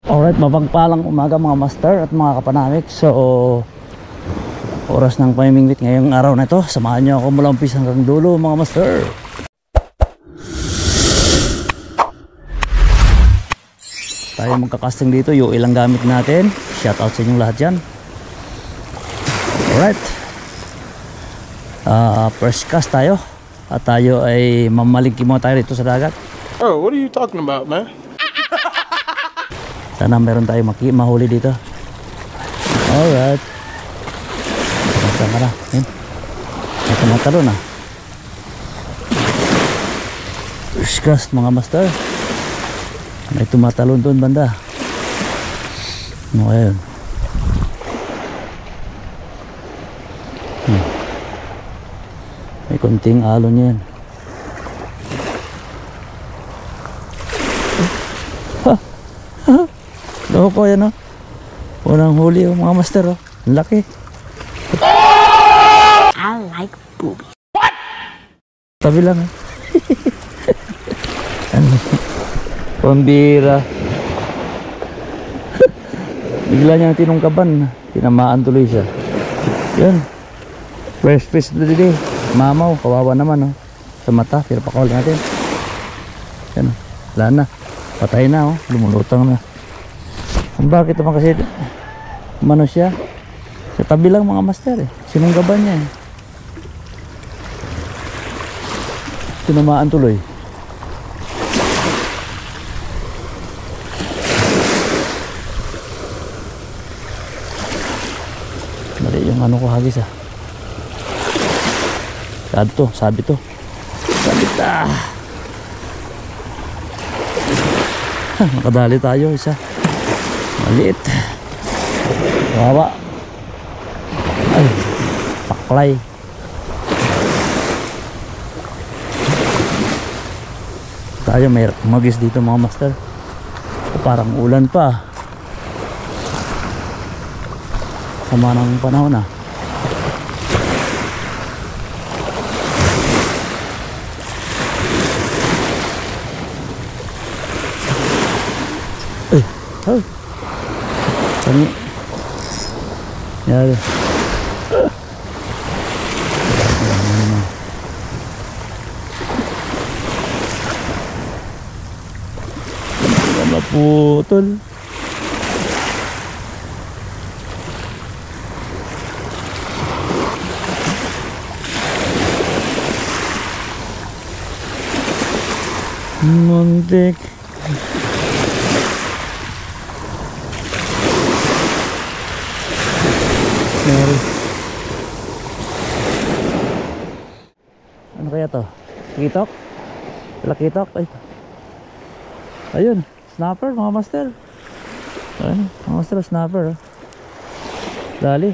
Alright, mapagpalang umaga mga master at mga kapanamik. So, oras ng pamimingwit ngayong araw na ito. Samahan nyo ako mula umpisa hanggang dulo mga master. Tayo magkakasting dito, yung ilang gamit natin. Shout out sa inyong lahat dyan. Alright, first cast tayo. At tayo ay mamalingki muna tayo dito sa dagat. Oh, what are you talking about, man? Sana meron tayo mahuli dito. Alright. Saan ka na? Ito matalo na. First cast mga master. May tumatalon doon banda. Ano kaya yun? May konting alon yan. Loko yan, oh. Unang huli yung mga master, oh. Ang laki. I like boobies. What? Tabi lang, eh. Pambira. Bigla niyang tinungkaban. Tinamaan tuloy siya. Yan. Fresh fish na din, eh. Mamaw, kawawa naman, oh. Sa mata, pero pakawal natin. Yan, wala na. Patay na, oh. Lumulutang na. Bakit naman kasi umano siya? Sa tabi lang mga master, eh. Sinunggaban niya, eh. Tinamaan tuloy. Mali yung ano ko hagis, ah. Sabi to. Sabit, ah. Nakadali tayo isa. Maliit. Wawa. Ay, paklay. Tayo may magis dito mga master. Parang ulan pa. Sama ng panahon, ah. Oh. Kami yan. Naputol. Muntik. Ano kaya to? Kitok? Lakitok? Ay. Ayun, snapper mga master. Ayun, mga master, snapper, oh. Dali.